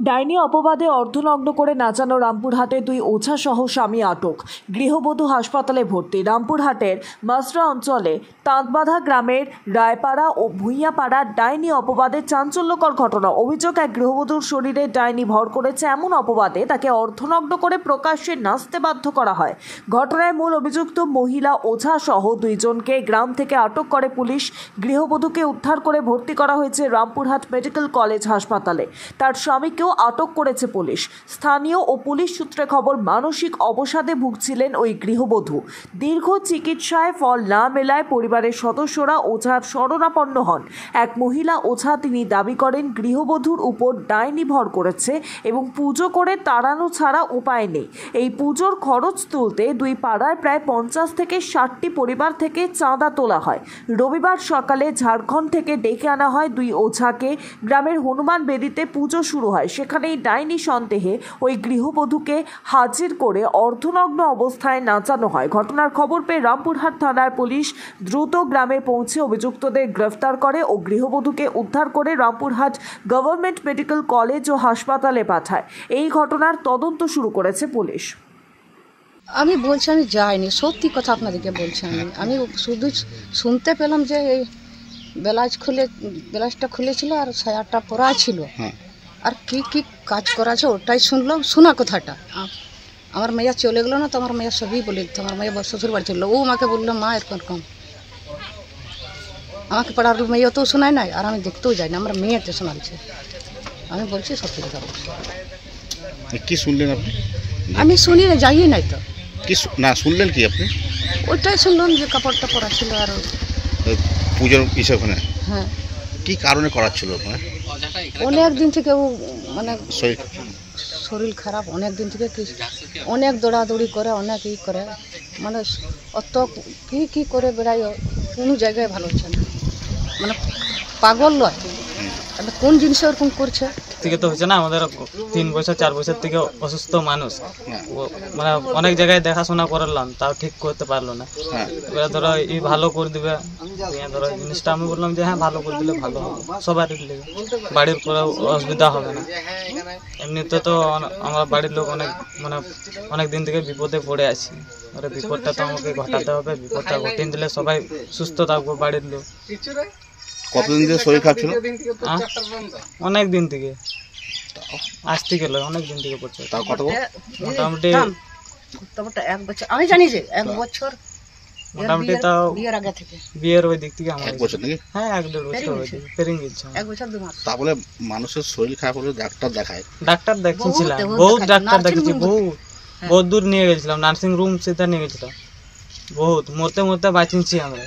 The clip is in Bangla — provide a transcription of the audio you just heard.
ডাইনি অপবাদে অর্ধনগ্ন করে নাচানো রামপুরহাটে দুই ওঝা সহ স্বামী আটক। গৃহবধূ হাসপাতালে ভর্তি। রামপুরহাটের মাসরা অঞ্চলে তাঁতবাঁধা গ্রামের রায়পাড়া ও ভুঁইয়াপাড়ার ডাইনি অপবাদে চাঞ্চল্যকর ঘটনা। অভিযোগ, এক গৃহবধূর শরীরে ডাইনি ভর করেছে। এমন অপবাদে তাকে অর্ধনগ্ন করে প্রকাশ্যে নাচতে বাধ্য করা হয়। ঘটনায় মূল অভিযুক্ত মহিলা ওঝা সহ দুইজনকে গ্রাম থেকে আটক করে পুলিশ। গৃহবধূকে উদ্ধার করে ভর্তি করা হয়েছে রামপুরহাট মেডিকেল কলেজ হাসপাতালে। তার স্বামীকেও আটক করেছে পুলিশ। স্থানীয় ও পুলিশ সূত্রে খবর, মানসিক অবসাদে ভুগছিলেন ওই গৃহবধূ। দীর্ঘ চিকিৎসায় ফল না মেলায় পরিবারের সদস্যরা ওঝার শরণাপন্ন হন। এক মহিলা ওঝা তিনি দাবি করেন গৃহবধূর উপর ডাইনি ভর করেছে এবং পুজো করে তাড়ানো ছাড়া উপায় নেই। এই পুজোর খরচ তুলতে দুই পাড়ায় প্রায় 50 থেকে 60টি পরিবার থেকে চাঁদা তোলা হয়। রবিবার সকালে ঝাড়খণ্ড থেকে ডেকে আনা হয় দুই ওঝাকে। গ্রামের হনুমান বেদিতে পুজো শুরু হয়। সেখানেই ডাইনি সন্দেহে ওই গৃহবধূকে হাজির করে অর্ধনগ্ন অবস্থায় নাচানো হয়। ঘটনার খবর পেয়ে রামপুরহাট থানার পুলিশ দ্রুত গ্রামে পৌঁছে অভিযুক্তদের গ্রেফতার করে ও গৃহবধূকে উদ্ধার করে রামপুরহাট গভর্নমেন্ট মেডিকেল কলেজ ও হাসপাতালে পাঠায়। এই ঘটনার তদন্ত শুরু করেছে পুলিশ। আমি বলছি আমি যাইনি, সত্যি কথা আপনাদেরকে বলছি। আমি শুধু শুনতে পেলাম যে এই ব্লাউজটা খুলেছিল আর সায়াটা পরা ছিল, আর কি কি কাজ করা আছে ওটাই শুনলাম। শোনা কথাটা আমার মেয়া চলে গেলো না, তো আমার মেয়া সবই বলে দিত। আমার মেয়ে শ্বশুর বাড়ি চললো, ও আমাকে বললো মা এরকম। আমাকে পাড়ার মেয়ে তো শোনায় নাই, আর আমি দেখতেও যাই না, আমার মেয়েতে শোনাচ্ছে। আমি বলছি সত্যি কথা বলছি। কি শুনলেন আপনি? আমি শুনি না, যাইই নাই তো। কি না শুনলেন কি আপনি? ওইটাই শুনলাম যে কাপড়টা পরা ছিল আর পুজোর ইসে ওখানে। হ্যাঁ, কি কারণে করাচ্ছিল ওখানে? অনেক দিন থেকে ও মানে শরীর খারাপ, অনেক দিন থেকে অনেক দৌড়াদৌড়ি করে, অনেক ই করে, মানে অত কি করে বেড়াই, কোনো জায়গায় ভালো হচ্ছে না, মানে পাগল নয়। কোন জিনিস ওরকম করছে থেকে তো হচ্ছে না। আমাদের 3 বছর 4 বছর থেকে অসুস্থ মানুষ, মানে অনেক জায়গায় দেখাশোনা করলাম, তাও ঠিক করতে পারলো না। এবার ধরো ভালো করে দিবে, ধরো জিনিসটা আমি বললাম যে হ্যাঁ ভালো করে দিলে ভালো হবে, সবারই লেগে বাড়ির কোনো অসুবিধা হবে না। এমনিতে তো আমার বাড়ির লোক অনেক দিন থেকে বিপদে পড়ে আছি। বিপদটা তো আমাকে ঘটাতে হবে, বিপদটা ঘটিয়ে দিলে সবাই সুস্থ থাকবো বাড়ির লোক। কতদিন থেকে শরীর খারাপ ছিল? অনেক দিন থেকে, আজ থেকে অনেক দিন থেকে পড়ছে। তাও কত? মোটামুটি 1 বছর। আমি জানি যে 1 বছর মোটামুটি, তাও বিয়ের আগে থেকে, বিয়ের ওই দিক থেকে আমার 1 বছর নাকি? হ্যাঁ 1-1.5 বছর হয়েছে, পেরিং গেছে 1 বছর 2 মাস। তা বলে মানুষের শরীর খারাপ হলে ডাক্তার দেখায়? ডাক্তার দেখিয়েছিলাম, বহুত ডাক্তার দেখেছি, বহুত দূর নিয়ে গেছিলাম, নার্সিং রুম সেটা নিয়ে গেছিলাম, বহুত মরতে মরতে বাঁচিয়েছি আমরা।